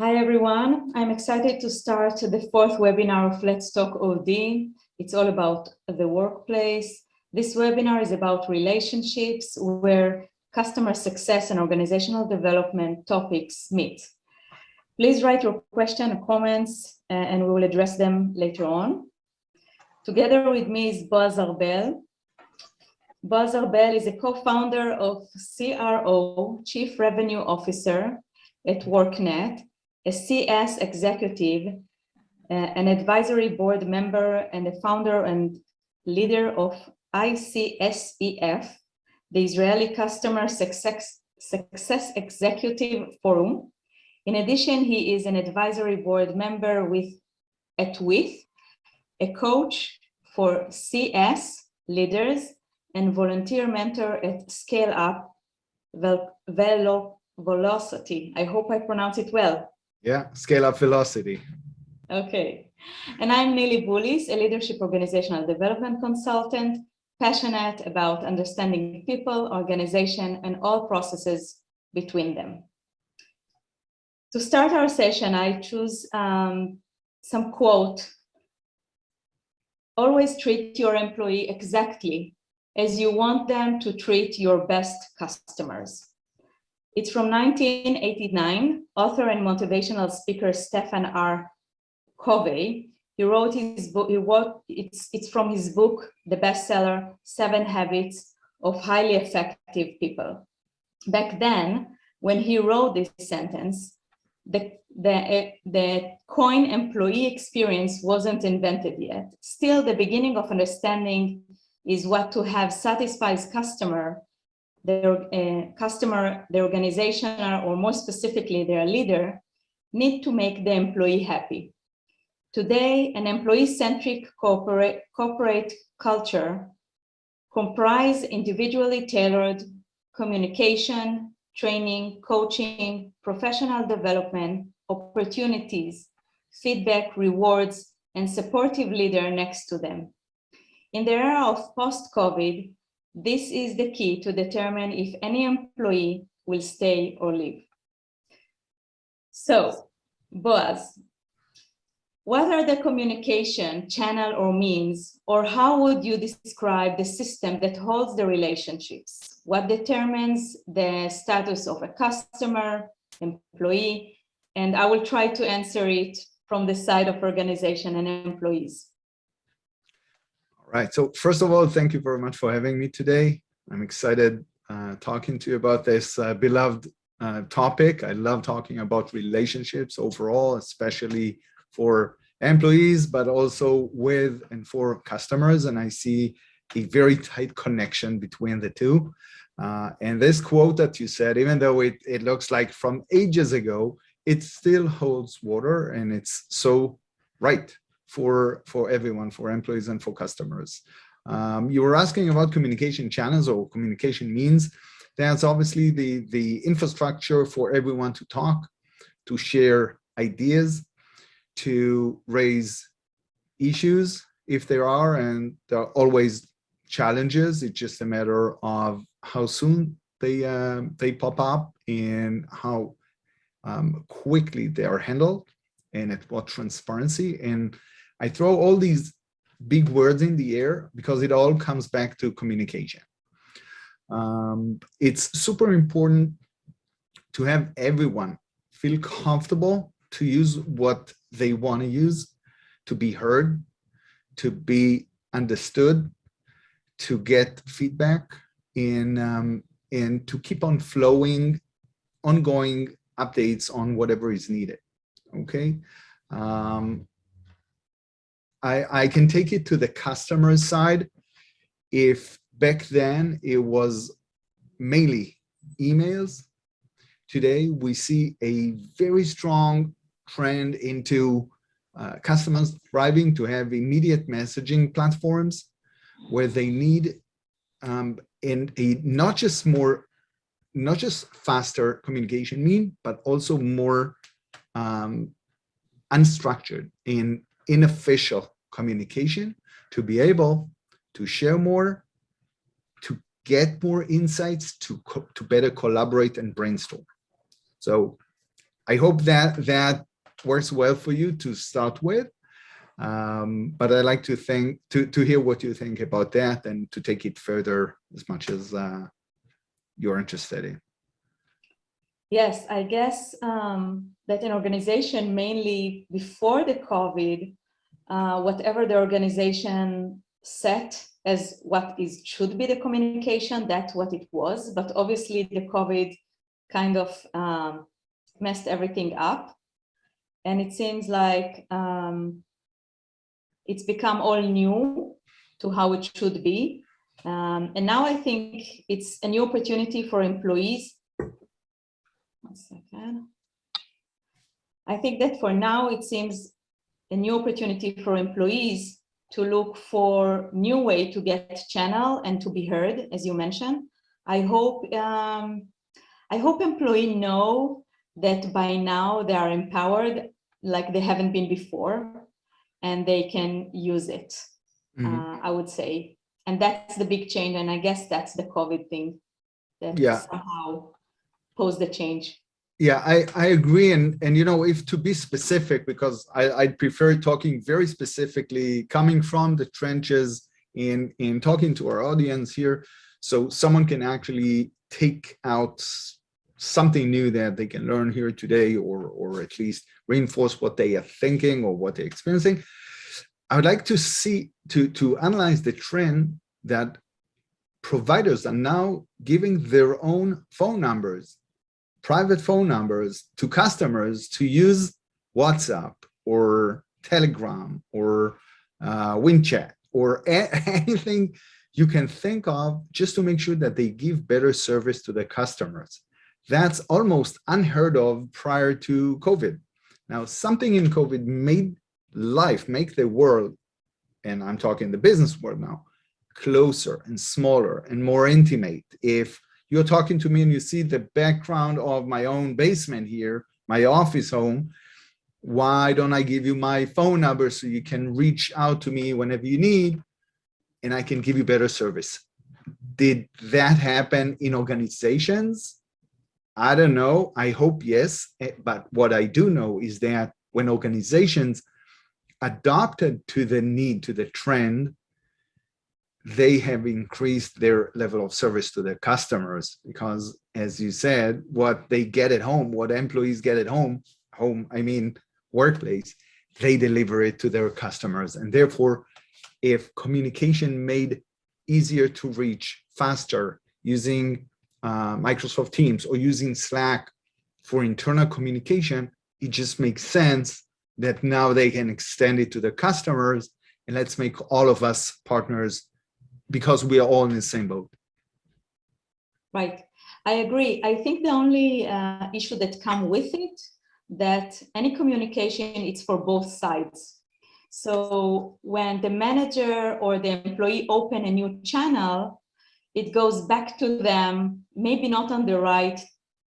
Hi, everyone. I'm excited to start the fourth webinar of Let's Talk OD. It's all about the workplace. This webinar is about relationships where customer success and organizational development topics meet. Please write your question or comments and we will address them later on. Together with me is Boaz Arbel. Boaz Arbel is a co-founder of CRO, Chief Revenue Officer at WorkNet, a CS executive, an advisory board member, and the founder and leader of ICSEF, the Israeli Customer Success Executive Forum. In addition, he is an advisory board member at WITH, a coach for CS leaders and volunteer mentor at Scale Up Velocity. I hope I pronounce it well. Yeah, Scale Up Velocity. Okay. And I'm Nili Bulis, a leadership organizational development consultant, passionate about understanding people, organization, and all processes between them. To start our session, I choose some quote. Always treat your employee exactly as you want them to treat your best customers. It's from 1989, author and motivational speaker Stephen R. Covey. He wrote his book, it's from his book, the bestseller, 7 Habits of Highly Effective People. Back then, when he wrote this sentence, the coin employee experience wasn't invented yet. Still, the beginning of understanding is what to have satisfies the organization, or more specifically their leader, need to make the employee happy. Today, an employee-centric corporate culture comprise individually tailored communication, training, coaching, professional development, opportunities, feedback, rewards, and supportive leader next to them. In the era of post-COVID, this is the key to determine if any employee will stay or leave. So, Boaz, what are the communication channel or means, or how would you describe the system that holds the relationships? What determines the status of a customer, employee? And I will try to answer it from the side of organization and employees. Right. So first of all, thank you very much for having me today. I'm excited talking to you about this beloved topic. I love talking about relationships overall, especially for employees, but also with and for customers. And I see a very tight connection between the two. And this quote that you said, even though it looks like from ages ago, it still holds water, and it's so right for everyone, for employees and for customers. You were asking about communication channels or communication means. That's obviously the infrastructure for everyone to talk, to share ideas, to raise issues if there are, and there are always challenges. It's just a matter of how soon they pop up and how quickly they are handled and at what transparency. And I throw all these big words in the air because it all comes back to communication. It's super important to have everyone feel comfortable to use what they want to use, to be heard, to be understood, to get feedback, and to keep on flowing ongoing updates on whatever is needed. Okay. I can take it to the customer side. If back then it was mainly emails, today we see a very strong trend into customers thriving to have immediate messaging platforms where they need not just faster communication mean, but also more unstructured and unofficial communication to be able to share more, to get more insights, to better collaborate and brainstorm. So I hope that works well for you to start with. But I'd like to hear what you think about that and to take it further as much as you're interested in. Yes, I guess that an organization, mainly before the COVID, whatever the organization set as what should be the communication, that's what it was. But obviously the COVID kind of messed everything up. And it seems like it's become all new to how it should be. And now I think it's a new opportunity for employees. One second. I think that for now, it seems a new opportunity for employees to look for new way to get channel and to be heard, as you mentioned. I hope employees know that by now they are empowered like they haven't been before, and they can use it, I would say. And that's the big change. And I guess that's the COVID thing that somehow posed the change. Yeah, I agree. And you know, if to be specific, because I'd prefer talking very specifically, coming from the trenches in talking to our audience here, so someone can actually take out something new that they can learn here today, or at least reinforce what they are thinking or what they're experiencing. I would like to to analyze the trend that providers are now giving their own phone numbers, private phone numbers, to customers to use WhatsApp or Telegram or WinChat or anything you can think of, just to make sure that they give better service to the customers. That's almost unheard of prior to COVID. Now, something in COVID made make the world, and I'm talking the business world now, closer and smaller and more intimate. If you're talking to me and you see the background of my own basement here, my office home, why don't I give you my phone number so you can reach out to me whenever you need, and I can give you better service? Did that happen in organizations? I don't know. I hope yes. But what I do know is that when organizations adopted to the need, to the trend, they have increased their level of service to their customers, because, as you said, what they get at home, what employees get at home, I mean workplace, they deliver it to their customers. And therefore, if communication made easier to reach, faster, using Microsoft Teams or using Slack for internal communication, it just makes sense that now they can extend it to the customers, and let's make all of us partners, because we are all in the same boat. Right, I agree. I think the only issue that comes with it, that any communication, it's for both sides. So when the manager or the employee open a new channel, it goes back to them, maybe not on the right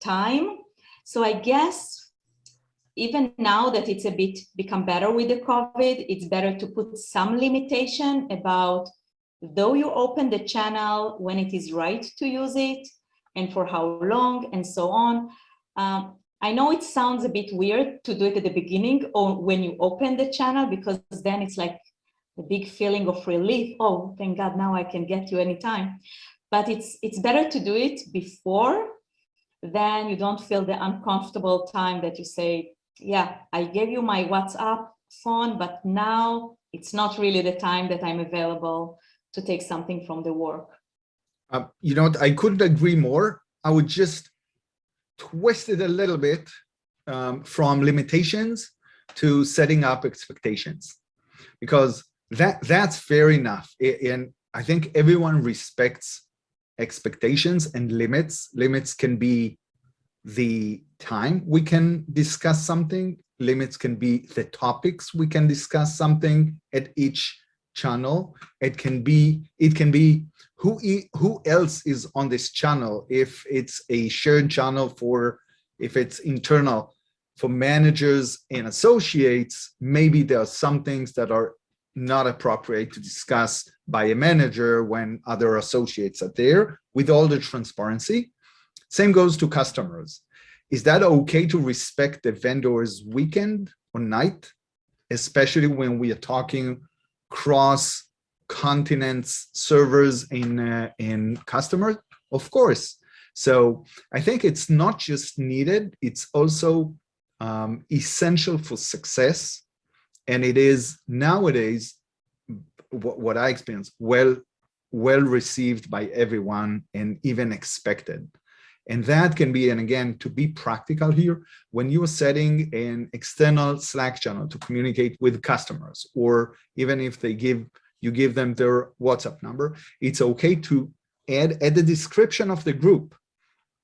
time. So I guess even now that it's a bit become better with the COVID, it's better to put some limitation about, though you open the channel, when it is right to use it and for how long and so on. I know it sounds a bit weird to do it at the beginning or when you open the channel, because then it's like a big feeling of relief. Oh, thank God, now I can get you anytime. But it's better to do it before, then you don't feel the uncomfortable time that you say, yeah, I gave you my WhatsApp phone, but now it's not really the time that I'm available to take something from the work. You know, I couldn't agree more. I would just twist it a little bit from limitations to setting up expectations, because that's fair enough. And I think everyone respects expectations and limits. Limits can be the time we can discuss something. Limits can be the topics we can discuss something at each channel. It can be who else is on this channel, if it's a shared channel, if it's internal for managers and associates. Maybe there are some things that are not appropriate to discuss by a manager when other associates are there, with all the transparency. Same goes to customers. Is that okay to respect the vendor's weekend or night, especially when we are talking cross continents, servers in customers? Of course. So I think it's not just needed, it's also essential for success. And it is nowadays, what I experience, well received by everyone and even expected. And that can be, and again, to be practical here, when you're setting an external Slack channel to communicate with customers, or even if you give them their WhatsApp number, it's okay to add at the description of the group,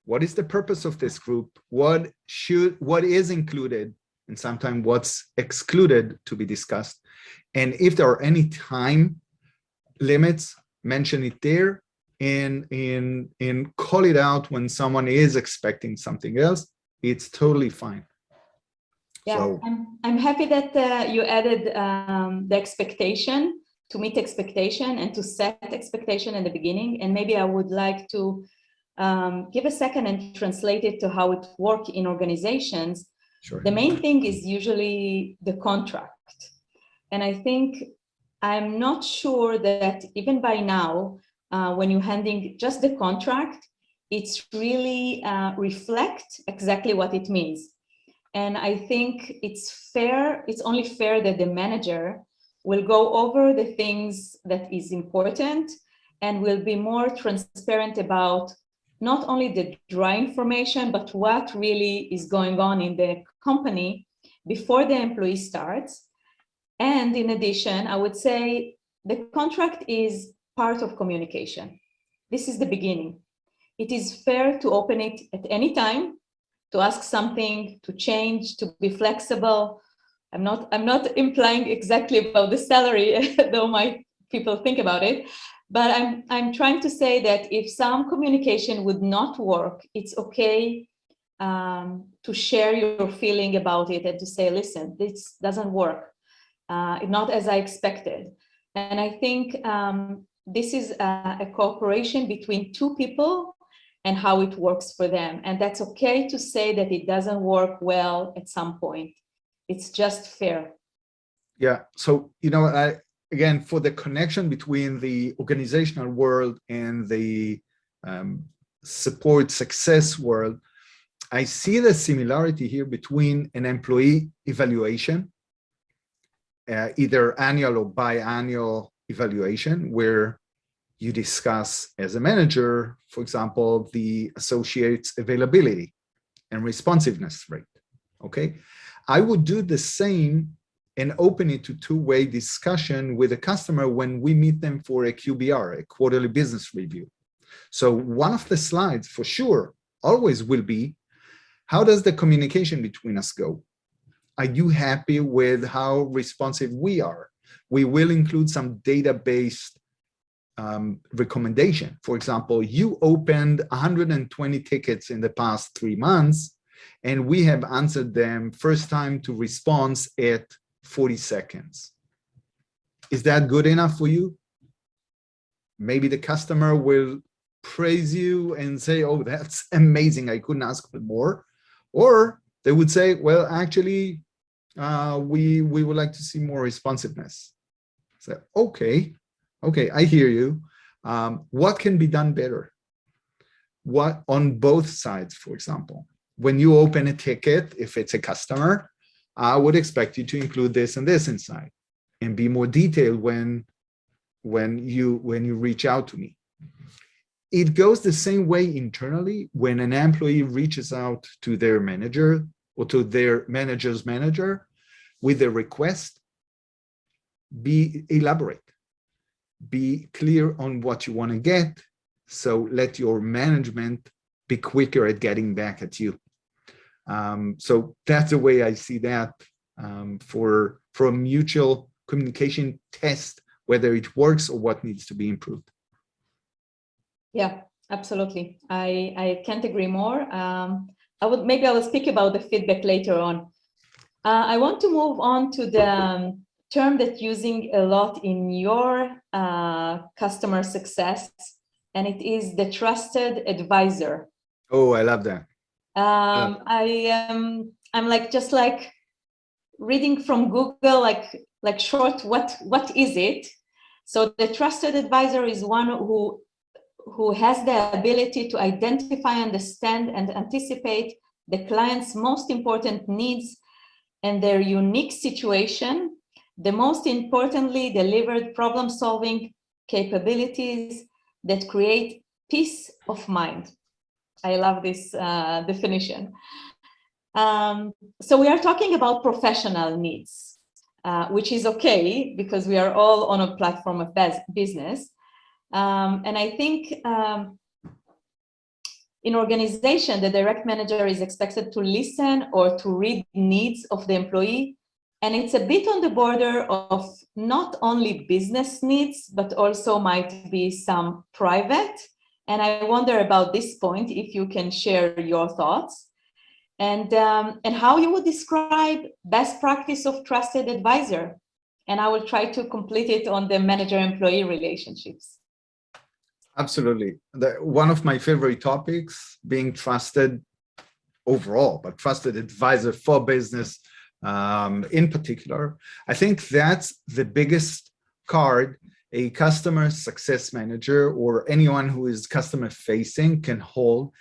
what is the purpose of this group? What is included, and sometimes what's excluded to be discussed. And if there are any time limits, mention it there, and call it out when someone is expecting something else. It's totally fine. Yeah, so, I'm happy that you added the expectation, to meet expectation and to set expectation in the beginning. And maybe I would like to give a second and translate it to how it works in organizations. sure. The main thing is usually the contract. And I think I'm not sure that even by now, when you're handing just the contract, it's really reflect exactly what it means. And I think it's fair, it's only fair that the manager will go over the things that is important and will be more transparent about not only the dry information, but what really is going on in the company before the employee starts. And in addition, I would say the contract is part of communication. This is the beginning. It is fair to open it at any time, to ask something, to change, to be flexible. I'm not implying exactly about the salary, though my people think about it, but I'm trying to say that if some communication would not work, it's okay to share your feeling about it and to say, listen, this doesn't work, not as I expected. And I think this is a cooperation between two people and how it works for them. And that's okay to say that it doesn't work well at some point. It's just fair. Yeah, so, again, for the connection between the organizational world and the support success world, I see the similarity here between an employee evaluation, either annual or biannual evaluation, where you discuss as a manager, for example, the associate's availability and responsiveness rate, okay? I would do the same and open it to two-way discussion with a customer when we meet them for a QBR, a quarterly business review. So one of the slides for sure always will be, how does the communication between us go? Are you happy with how responsive we are? We will include some data-based recommendation. For example, you opened 120 tickets in the past 3 months, and we have answered them first time to response at 40 seconds. Is that good enough for you? Maybe the customer will praise you and say, oh, that's amazing, I couldn't ask for more. Or they would say, well, actually, we would like to see more responsiveness. So, okay, I hear you. What can be done better? What on both sides, for example? When you open a ticket, if it's a customer, I would expect you to include this and this inside, and be more detailed when you reach out to me. It goes the same way internally when an employee reaches out to their manager or to their manager's manager with a request. Be elaborate. Be clear on what you want to get. So let your management be quicker at getting back at you. So that's the way I see that for a mutual communication test, whether it works or what needs to be improved. Yeah, absolutely. I can't agree more. I will speak about the feedback later on. I want to move on to the term that using a lot in your customer success, and it is the trusted advisor. Oh, I love that. I'm like just like reading from Google, like short, what is it? So the trusted advisor is one who has the ability to identify, understand, and anticipate the client's most important needs and their unique situation, the most importantly delivered problem-solving capabilities that create peace of mind. I love this definition. So we are talking about professional needs, which is okay because we are all on a platform of business. And I think in organization, the direct manager is expected to listen or to read needs of the employee. And it's a bit on the border of not only business needs, but also might be some private. And I wonder about this point, if you can share your thoughts and how you would describe best practice of trusted advisor. And I will try to complete it on the manager-employee relationships. Absolutely. One of my favorite topics, being trusted overall, but trusted advisor for business in particular. I think that's the biggest card a customer success manager or anyone who is customer facing can hold.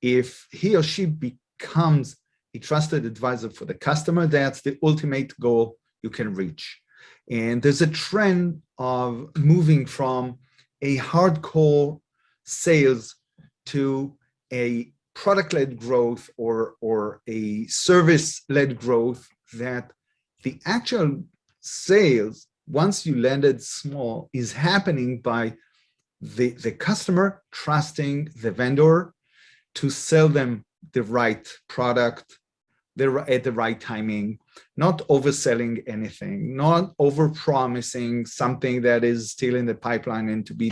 If he or she becomes a trusted advisor for the customer, that's the ultimate goal you can reach. And there's a trend of moving from a hardcore sales to a product-led growth or a service-led growth, that the actual sales, once you landed small, is happening by the customer trusting the vendor to sell them the right product at the right timing, not overselling anything, not over-promising something that is still in the pipeline and to be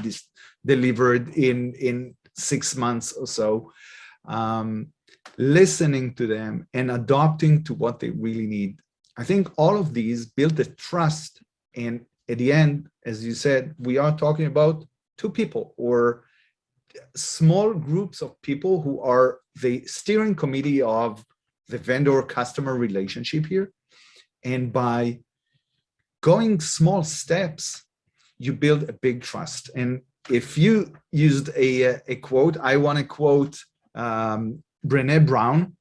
delivered in 6 months or so. Listening to them and adopting to what they really need. I think all of these build the trust. And at the end, as you said, we are talking about two people or small groups of people who are the steering committee of the vendor-customer relationship here. And by going small steps, you build a big trust. And if you used a quote, I want to quote Brené Brown,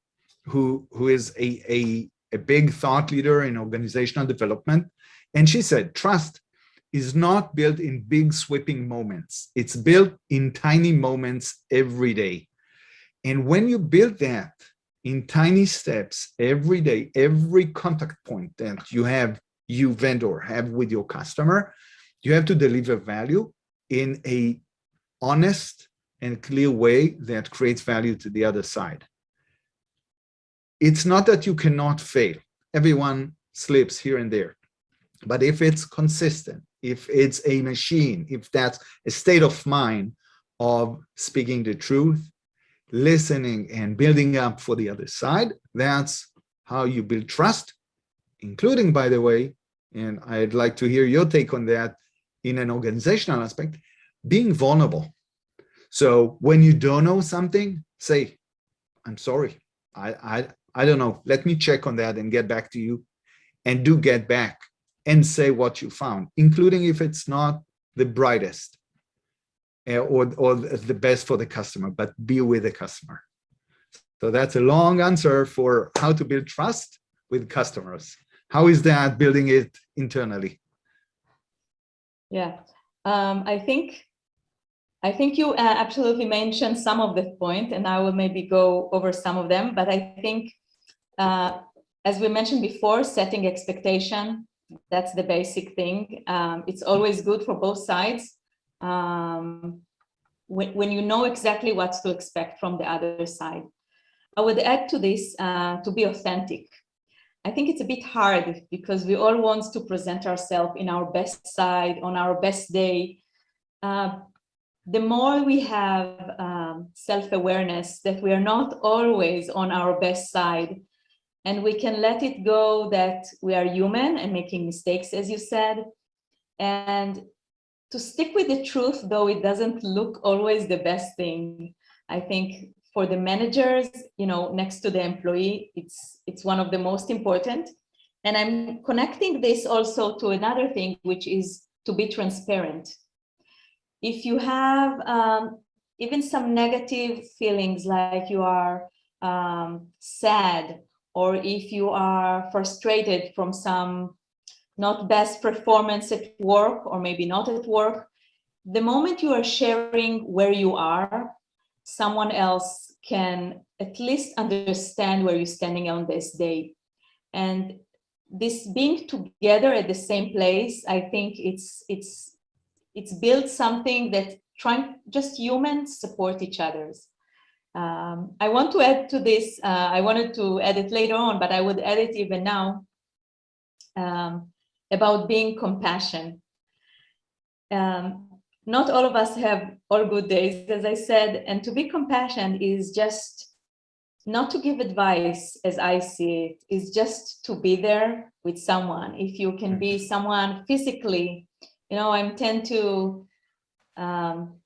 who is a big thought leader in organizational development. And she said, trust is not built in big sweeping moments. It's built in tiny moments every day. And when you build that in tiny steps every day, every contact point that you vendor have with your customer, you have to deliver value in a honest and clear way that creates value to the other side. It's not that you cannot fail. Everyone slips here and there. But if it's consistent, if it's a machine, if that's a state of mind of speaking the truth, listening and building up for the other side, that's how you build trust, including, by the way, and I'd like to hear your take on that in an organizational aspect, being vulnerable. So when you don't know something, say, I'm sorry, I don't know, let me check on that and get back to you, and do get back and say what you found, including if it's not the brightest or the best for the customer, but be with the customer. So that's a long answer for how to build trust with customers. How is that building it internally? Yeah, I think you absolutely mentioned some of the point, and I will maybe go over some of them. But I think, as we mentioned before, setting expectation, that's the basic thing. It's always good for both sides. When you know exactly what to expect from the other side. I would add to this to be authentic. I think it's a bit hard because we all want to present ourselves in our best side, on our best day. The more we have self-awareness that we are not always on our best side, and we can let it go that we are human and making mistakes, as you said, and to stick with the truth, though it doesn't look always the best thing. I think for the managers, next to the employee, it's one of the most important. And I'm connecting this also to another thing, which is to be transparent. If you have even some negative feelings, like you are sad, or if you are frustrated from some not best performance at work, or maybe not at work, the moment you are sharing where you are, someone else can at least understand where you're standing on this day. And this being together at the same place, I think it's built something that just humans support each other's. I want to add to this, I wanted to add it later on, but I would add it even now, about being compassion. Not all of us have all good days, as I said, and to be compassion is just not to give advice, as I see it, is just to be there with someone. If you can be someone physically, I tend to,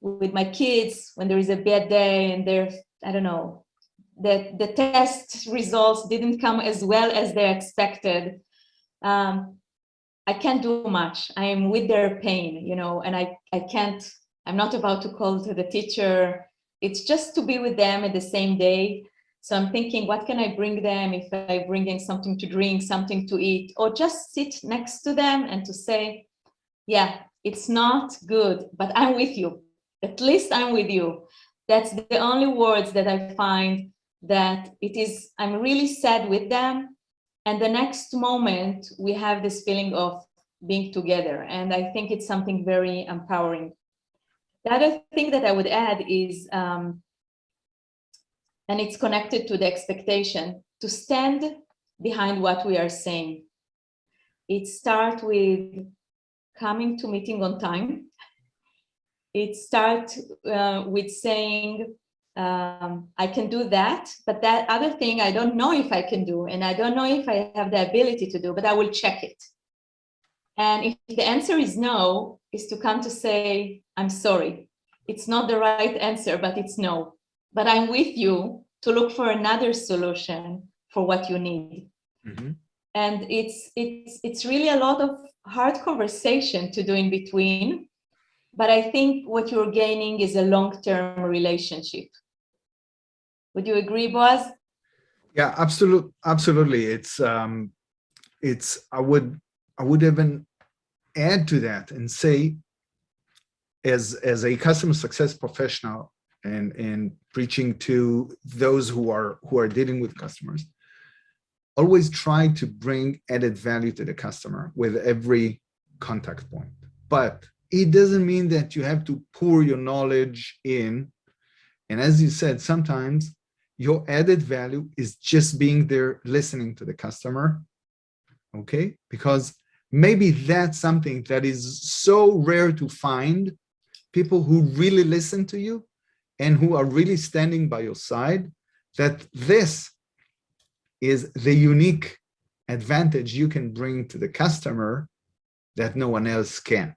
with my kids, when there is a bad day and they're, I don't know, that the test results didn't come as well as they expected, I can't do much. I am with their pain, and I can't, I'm not about to call to the teacher. It's just to be with them at the same day. So I'm thinking, what can I bring them? If I bring in something to drink, something to eat, or just sit next to them and to say, yeah, it's not good, but I'm with you. At least I'm with you. That's the only words that I find that it is, I'm really sad with them. And the next moment we have this feeling of being together. And I think it's something very empowering. The other thing that I would add is, and it's connected to the expectation, to stand behind what we are saying. It starts with coming to meeting on time. It starts with saying, I can do that, but that other thing I don't know if I can do, and I don't know if I have the ability to do, but I will check it. And if the answer is no, is to come to say, I'm sorry. It's not the right answer, but it's no. But I'm with you to look for another solution for what you need. Mm-hmm. And it's really a lot of hard conversation to do in between. But I think what you're gaining is a long-term relationship. Would you agree, Boaz? Yeah, absolutely. It's I would even add to that and say, as a customer success professional and preaching to those who are dealing with customers, always try to bring added value to the customer with every contact point. But it doesn't mean that you have to pour your knowledge in. And as you said, sometimes your added value is just being there, listening to the customer, okay? Because maybe that's something that is so rare to find, people who really listen to you and who are really standing by your side, that this is the unique advantage you can bring to the customer that no one else can.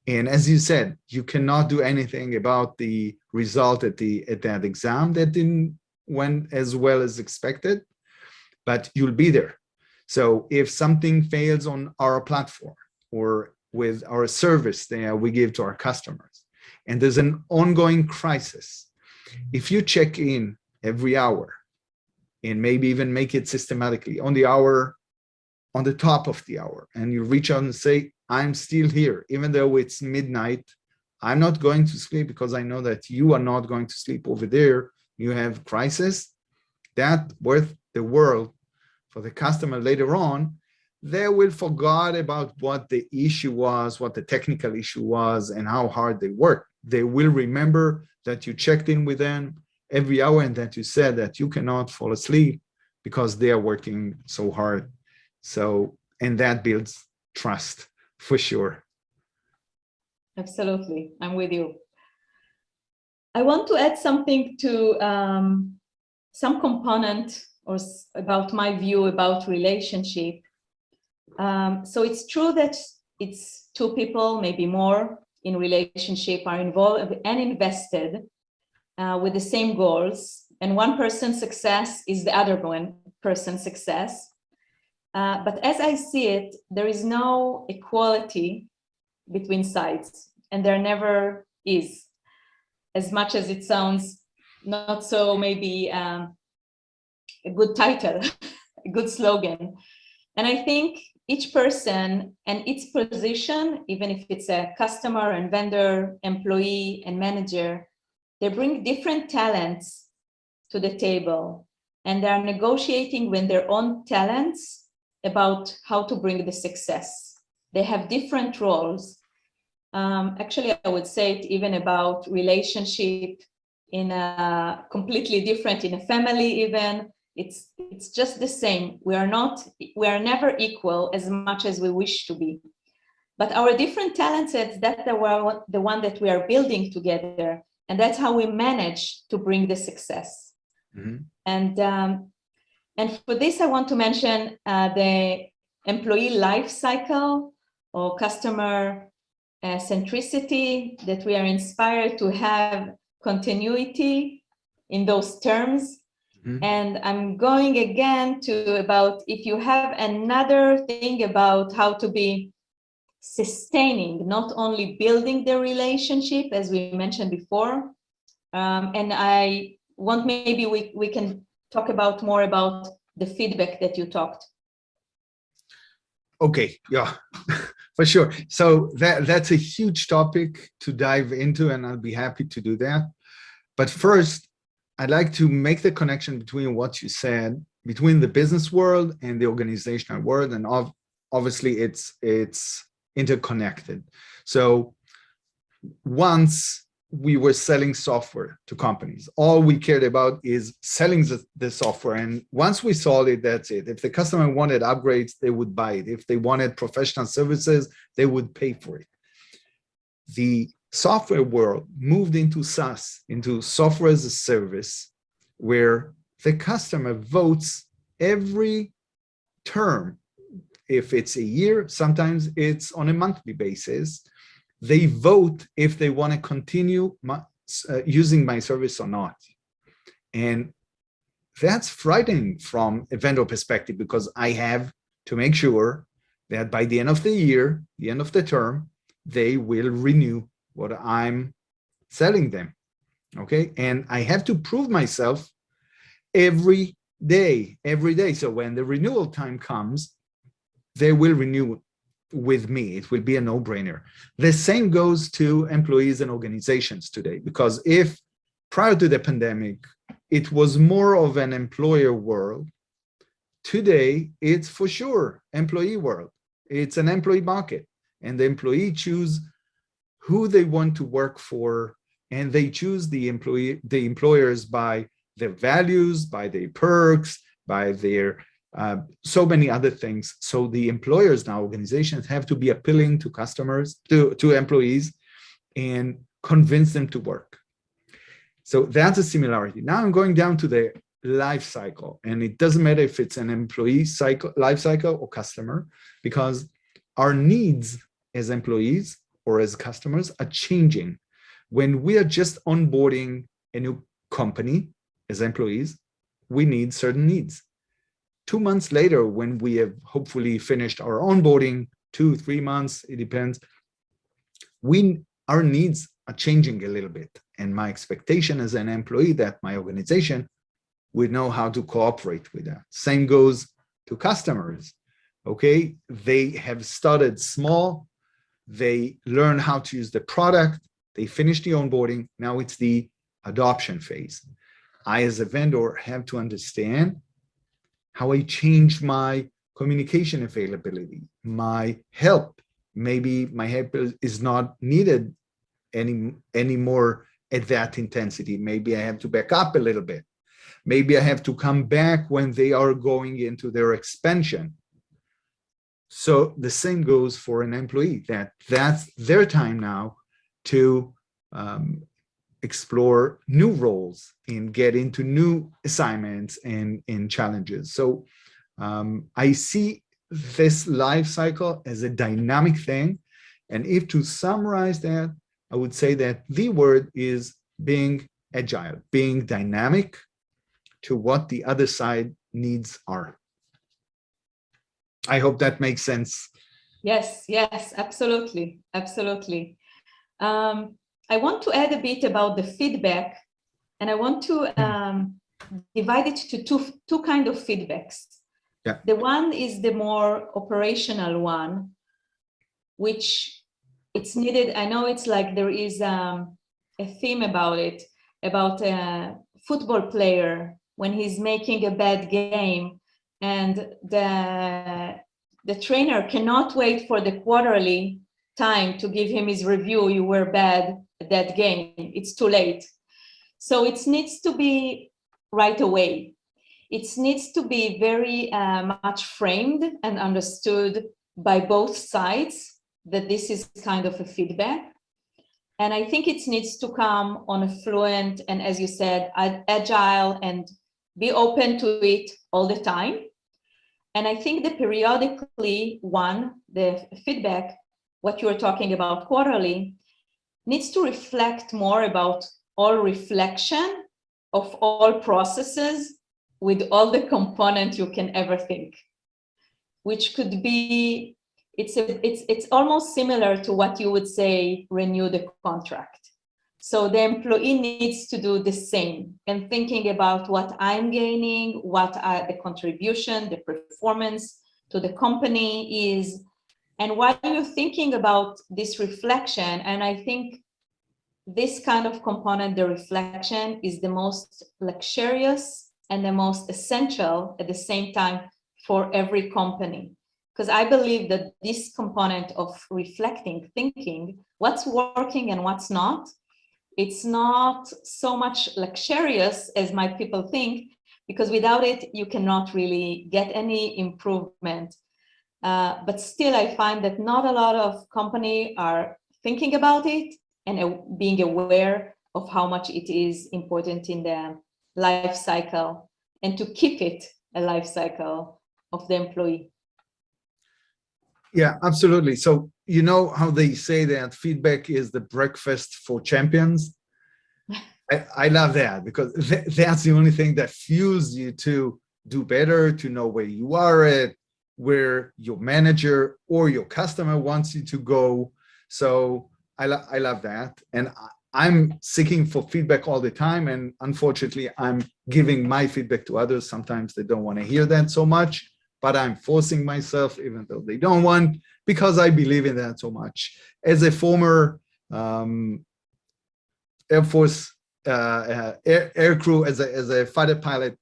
And as you said, you cannot do anything about the result at that exam that didn't went as well as expected, but you'll be there. So if something fails on our platform or with our service that we give to our customers, and there's an ongoing crisis, if you check in every hour and maybe even make it systematically on the hour, on the top of the hour, and you reach out and say, I'm still here, even though it's midnight, I'm not going to sleep because I know that you are not going to sleep over there. You have crisis, that worth the world for the customer later on. They will forget about what the issue was, what the technical issue was, and how hard they worked. They will remember that you checked in with them every hour and that you said that you cannot fall asleep because they are working so hard. So, and that builds trust for sure. Absolutely, I'm with you. I want to add something to some component or about my view about relationship. So it's true that it's two people, maybe more, in relationship are involved and invested with the same goals. and one person's success is the other one person's success. But as I see it, there is no equality between sides, and there never is, as much as it sounds not so maybe a good title, a good slogan. And I think each person and its position, even if it's a customer and vendor, employee and manager, they bring different talents to the table, and they are negotiating with their own talents about how to bring the success. They have different roles. Actually, I would say it even about relationship in a completely different, in a family even. It's just the same. We are never equal as much as we wish to be. But our different talent sets, that's the one that we are building together. And that's how we manage to bring the success. Mm-hmm. And for this, I want to mention the employee life cycle or customer centricity, that we are inspired to have continuity in those terms. Mm-hmm. And I'm going again to about if you have another thing about how to be sustaining, not only building the relationship, as we mentioned before. And I want maybe we can talk about more about the feedback that you talked. Okay, yeah, for sure. So that's a huge topic to dive into, and I'll be happy to do that. But first, I'd like to make the connection between what you said, between the business world and the organizational world, and obviously it's interconnected. So once we were selling software to companies, all we cared about is selling the software. And once we sold it, that's it. If the customer wanted upgrades, they would buy it. If they wanted professional services, they would pay for it. The software world moved into SaaS, into software as a service, where the customer votes every term. If it's a year, sometimes it's on a monthly basis. They vote if they want to continue using my service or not. And that's frightening from a vendor perspective, because I have to make sure that by the end of the year, the end of the term, they will renew what I'm selling them, okay? And I have to prove myself every day. So when the renewal time comes, they will renew with me. It will be a no-brainer. The same goes to employees and organizations today, because if prior to the pandemic, it was more of an employer world, today it's for sure employee world. It's an employee market, and the employee choose who they want to work for, and they choose the employers by their values, by their perks, by their so many other things. So the employers now, organizations, have to be appealing to customers, to employees, and convince them to work. So that's a similarity. Now I'm going down to the life cycle, and it doesn't matter if it's an employee life cycle or customer, because our needs as employees or as customers are changing. When we are just onboarding a new company as employees, we need certain needs. 2 months later, when we have hopefully finished our onboarding, 2-3 months, it depends, our needs are changing a little bit. And my expectation as an employee that my organization would know how to cooperate with that. Same goes to customers, okay? They have started small, they learn how to use the product, they finish the onboarding, now it's the adoption phase. I, as a vendor, have to understand how I change my communication availability, my help. Maybe my help is not needed anymore at that intensity. Maybe I have to back up a little bit. Maybe I have to come back when they are going into their expansion. So the same goes for an employee, that's their time now to explore new roles and get into new assignments and challenges. So I see this life cycle as a dynamic thing. And if to summarize that, I would say that the word is being agile, being dynamic, to what the other side needs are. I hope that makes sense. Yes, yes, absolutely, absolutely. I want to add a bit about the feedback, and I want to divide it to two kind of feedbacks. Yeah. The one is the more operational one, which it's needed. I know it's like there is a theme about it, about a football player when he's making a bad game, and the trainer cannot wait for the quarterly time to give him his review. You were bad at that game. It's too late. So it needs to be right away. It needs to be very much framed and understood by both sides that this is kind of a feedback. And I think it needs to come on a fluent and, as you said, agile, and be open to it all the time. And I think that periodically the feedback, what you're talking about quarterly, needs to reflect more about all reflection of all processes with all the components you can ever think, which could be, it's almost similar to what you would say, renew the contract. So the employee needs to do the same, and thinking about what I'm gaining, what are the contribution, the performance to the company is, and while you're thinking about this reflection, and I think this kind of component, the reflection, is the most luxurious and the most essential at the same time for every company. Because I believe that this component of reflecting, thinking, what's working and what's not, it's not so much luxurious as my people think, because without it, you cannot really get any improvement. But still, I find that not a lot of companies are thinking about it and being aware of how much it is important in the life cycle, and to keep it a life cycle of the employee. Yeah, absolutely. So you know how they say that feedback is the breakfast for champions? I love that, because that's the only thing that fuels you to do better, to know where you are at, where your manager or your customer wants you to go. So I love that. And I'm seeking for feedback all the time. And unfortunately, I'm giving my feedback to others. Sometimes they don't want to hear that so much, but I'm forcing myself, even though they don't want, because I believe in that so much. As a former Air Force air crew, as a fighter pilot,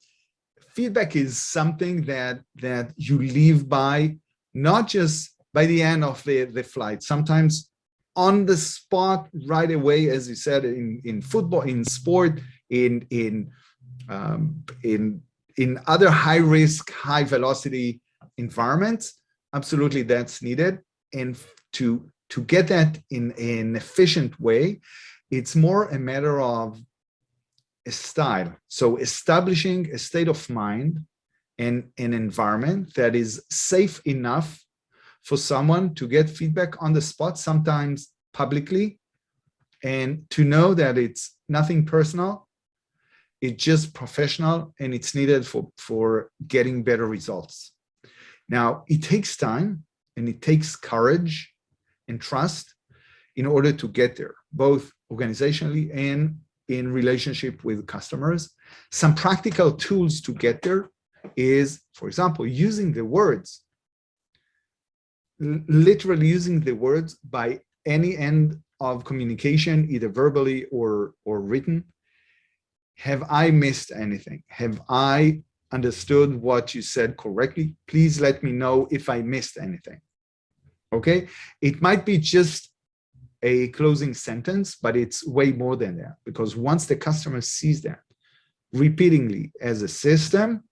feedback is something that you live by, not just by the end of the flight, sometimes on the spot right away, as you said, in football, in sport, in other high risk, high velocity environments. Absolutely, that's needed. And to get that in an efficient way, it's more a matter of a style. So establishing a state of mind and an environment that is safe enough for someone to get feedback on the spot, sometimes publicly, and to know that it's nothing personal, it's just professional, and it's needed for getting better results. Now, it takes time and it takes courage and trust in order to get there, both organizationally and in relationship with customers. Some practical tools to get there is, for example, using the words, literally using the words by any end of communication, either verbally or written. Have I missed anything? Have I understood what you said correctly? Please let me know if I missed anything. Okay? It might be just a closing sentence, but it's way more than that, because once the customer sees that repeatedly as a system,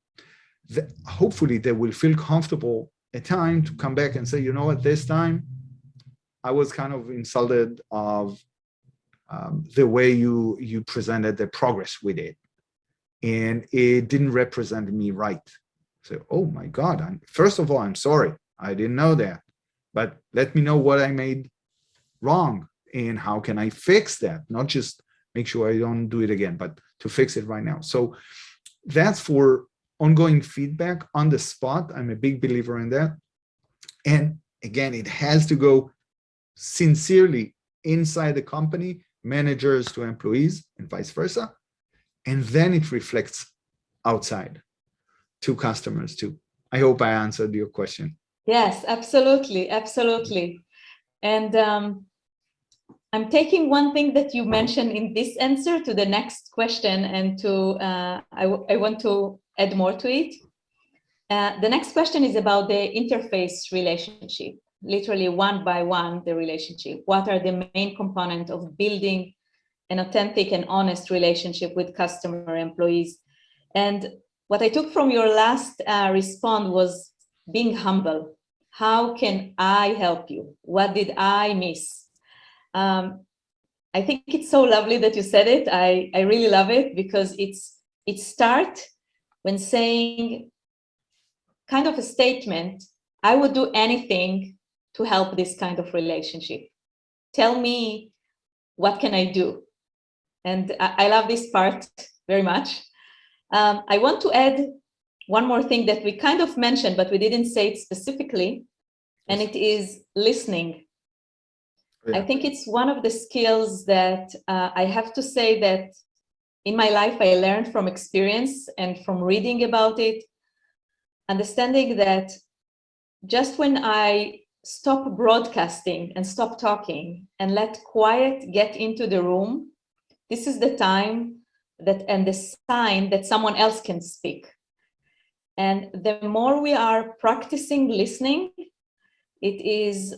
hopefully they will feel comfortable at time to come back and say, you know what, this time I was kind of insulted of the way you presented the progress with it, and it didn't represent me right. So, oh my God, first of all, I'm sorry, I didn't know that, but let me know what I made wrong and how can I fix that, not just make sure I don't do it again, but to fix it right now. So that's for ongoing feedback on the spot. I'm a big believer in that. And again, it has to go sincerely inside the company, managers to employees and vice versa. And then it reflects outside to customers too. I hope I answered your question. Yes, absolutely, absolutely. And I'm taking one thing that you mentioned in this answer to the next question, and I want to add more to it. The next question is about the interface relationship, literally one by one, the relationship. What are the main components of building an authentic and honest relationship with customer employees? And what I took from your last response was being humble. How can I help you? What did I miss? I think it's so lovely that you said it. I really love it, because it starts when saying kind of a statement, I would do anything to help this kind of relationship. Tell me, what can I do? And I love this part very much. I want to add one more thing that we kind of mentioned, but we didn't say it specifically, and it is listening. Yeah. I think it's one of the skills that I have to say that in my life I learned from experience and from reading about it, understanding that just when I stop broadcasting and stop talking and let quiet get into the room, this is the time that and the sign that someone else can speak. And the more we are practicing listening, it is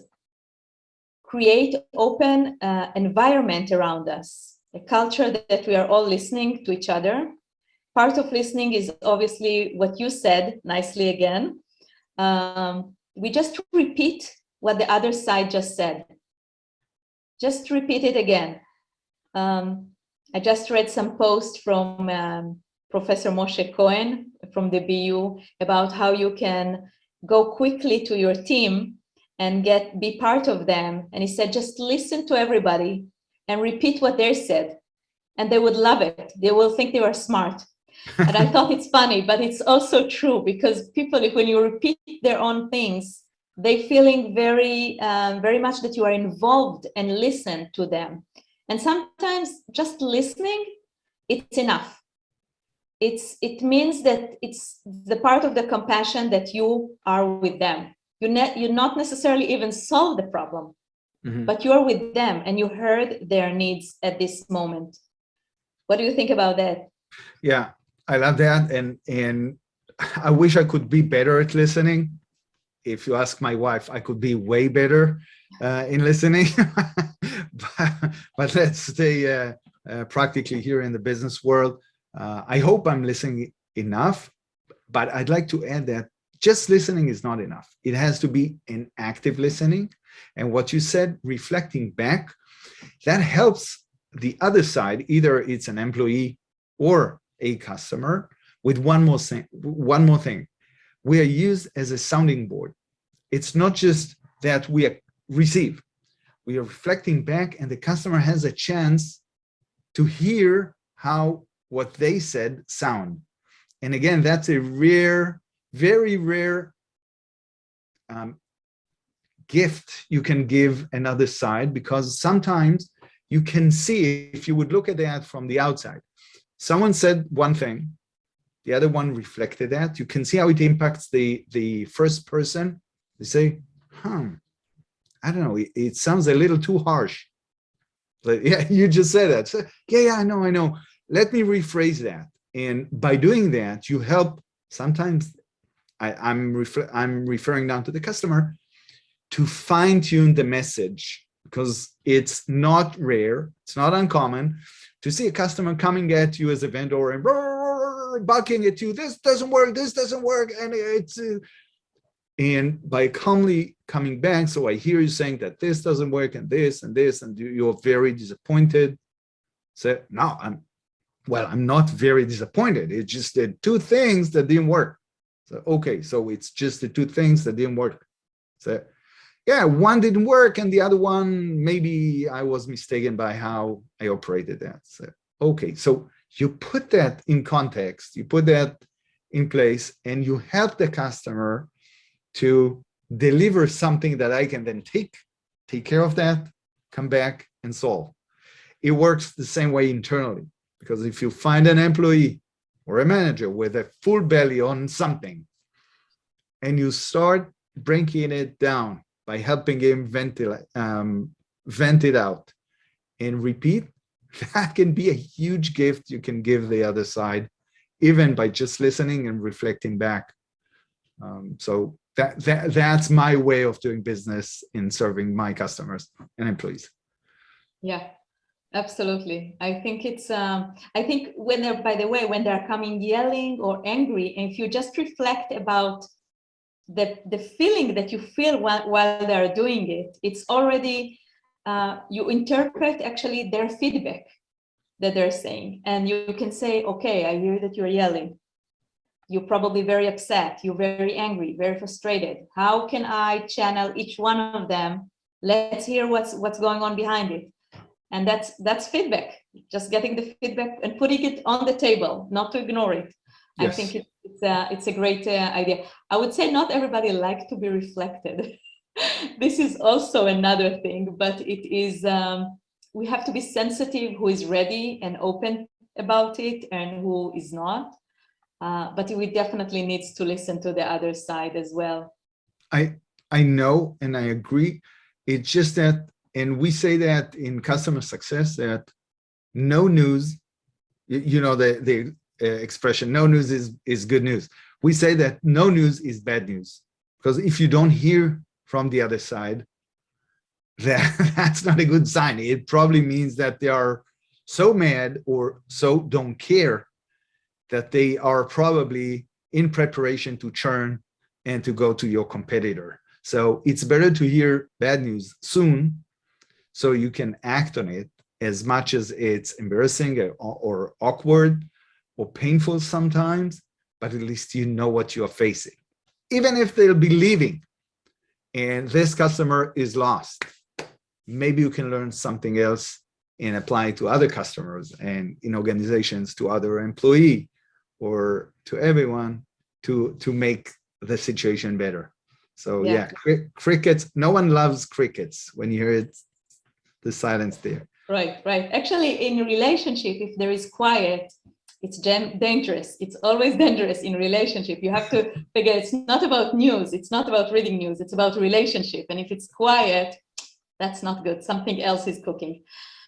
create open environment around us, a culture that we are all listening to each other. Part of listening is obviously what you said nicely again. We just repeat what the other side just said. Just repeat it again. I just read some post from Professor Moshe Cohen from the BU about how you can go quickly to your team and be part of them. And he said, just listen to everybody and repeat what they said. And they would love it. They will think they were smart. And I thought it's funny, but it's also true, because people, when you repeat their own things, they feeling very, very much that you are involved and listen to them. And sometimes just listening, it's enough. It means that it's the part of the compassion that you are with them. You not necessarily even solve the problem, but you're with them and you heard their needs at this moment. What do you think about that? Yeah, I love that. And I wish I could be better at listening. If you ask my wife, I could be way better in listening. but let's stay practically here in the business world. I hope I'm listening enough, but I'd like to add that just listening is not enough. It has to be an active listening. And what you said, reflecting back, that helps the other side, either it's an employee or a customer, with one more thing. We are used as a sounding board. It's not just that we receive. We are reflecting back, and the customer has a chance to hear how what they said sound. And again, that's a rare, very rare gift you can give another side, because sometimes you can see, if you would look at that from the outside, someone said one thing, the other one reflected that. You can see how it impacts the first person. They say, I don't know, it sounds a little too harsh. But yeah, you just said that. So, yeah, I know. Let me rephrase that. And by doing that, you help sometimes, I'm referring down to the customer, to fine-tune the message, because it's not rare, it's not uncommon to see a customer coming at you as a vendor and barking at you, this doesn't work, and it's and by calmly coming back, so I hear you saying that this doesn't work and this and this, and you're very disappointed. So no, I'm not very disappointed. It's just the two things that didn't work. So okay, so it's just the two things that didn't work. So yeah, one didn't work and the other one, maybe I was mistaken by how I operated that. So okay, so you put that in context, you put that in place, and you help the customer to deliver something that I can then take care of that, come back and solve. It works the same way internally, because if you find an employee or a manager with a full belly on something, and you start breaking it down by helping him vent it out and repeat, that can be a huge gift you can give the other side, even by just listening and reflecting back. So that's my way of doing business in serving my customers and employees. Yeah, absolutely. I think it's, I think when they're, by the way, when they're coming yelling or angry, and if you just reflect about the feeling that you feel while they're doing it, it's already, you interpret actually their feedback that they're saying. And you can say, okay, I hear that you're yelling. You're probably very upset. You're very angry, very frustrated. How can I channel each one of them? Let's hear what's going on behind it. And that's feedback, just getting the feedback and putting it on the table, not to ignore it. Yes. I think it's a great idea. I would say not everybody likes to be reflected. This is also another thing, but it is, we have to be sensitive who is ready and open about it and who is not. But we definitely need to listen to the other side as well. I know, and I agree. It's just that, and we say that in customer success, that no news, you know, the expression, no news is good news. We say that no news is bad news, because if you don't hear from the other side, that's not a good sign. It probably means that they are so mad or so don't care that they are probably in preparation to churn and to go to your competitor. So it's better to hear bad news soon so you can act on it, as much as it's embarrassing or awkward or painful sometimes, but at least you know what you are facing. Even if they'll be leaving and this customer is lost, maybe you can learn something else and apply it to other customers and in organizations to other employees or to everyone to make the situation better. So yeah, crickets, no one loves crickets when you hear it, the silence there. Right. Actually, in a relationship, if there is quiet, it's dangerous. It's always dangerous in relationship. You have to figure it's not about news. It's not about reading news. It's about relationship. And if it's quiet, that's not good. Something else is cooking.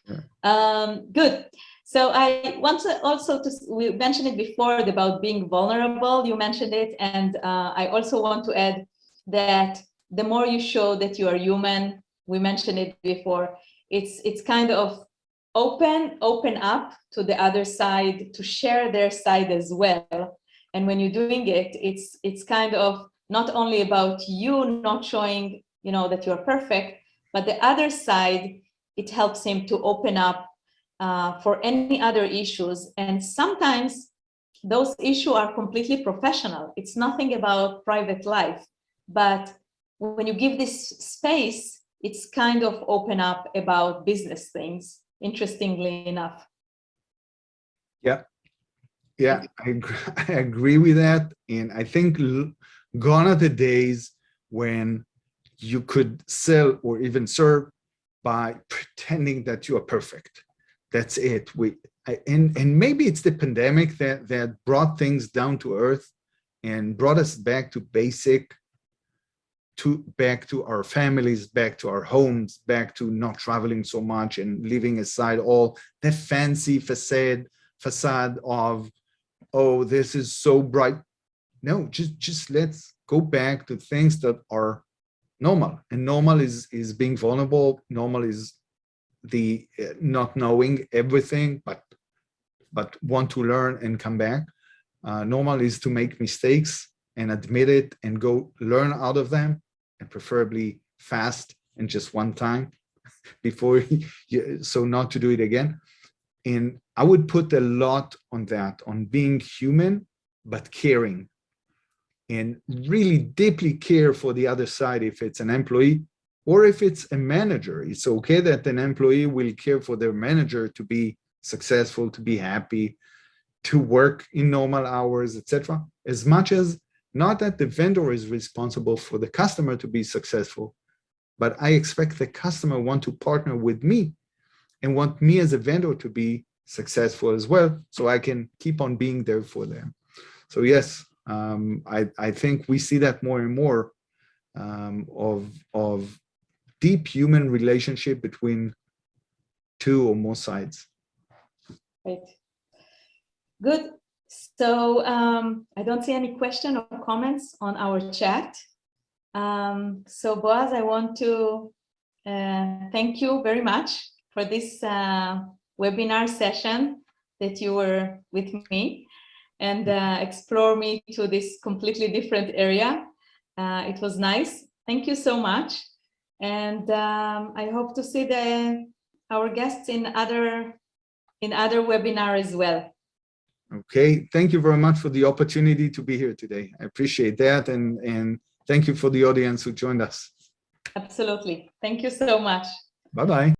Yeah. Good. So I want to also, we mentioned it before about being vulnerable. You mentioned it. And I also want to add that the more you show that you are human, we mentioned it before, it's kind of open up to the other side, to share their side as well. And when you're doing it, it's kind of not only about you not showing, you know, that you're perfect, but the other side, it helps him to open up for any other issues. And sometimes those issues are completely professional. It's nothing about private life. But when you give this space, it's kind of open up about business things, interestingly enough. Yeah, I agree with that. And I think gone are the days when you could sell or even serve by pretending that you are perfect. That's it. And maybe it's the pandemic that brought things down to earth and brought us back to basic, back to our families, back to our homes, back to not traveling so much and leaving aside all the fancy facade of, oh, this is so bright. No, just let's go back to things that are normal. And normal is being vulnerable. Normal is the not knowing everything, but want to learn and come back. Normal is to make mistakes and admit it and go learn out of them, and preferably fast and just one time before so not to do it again. And I would put a lot on that, on being human but caring, and really deeply care for the other side. If it's an employee or if it's a manager, it's okay that an employee will care for their manager to be successful, to be happy, to work in normal hours, etc. As much as not that the vendor is responsible for the customer to be successful, but I expect the customer want to partner with me and want me as a vendor to be successful as well, so I can keep on being there for them. So yes, I think we see that more and more of deep human relationship between two or more sides. Right. Good. So I don't see any question or comments on our chat. So Boaz, I want to thank you very much for this webinar session that you were with me and explore me to this completely different area. It was nice. Thank you so much. And I hope to see our guests in other webinars as well. Okay, thank you very much for the opportunity to be here today. I appreciate that, and thank you for the audience who joined us. Absolutely. Thank you so much. Bye-bye.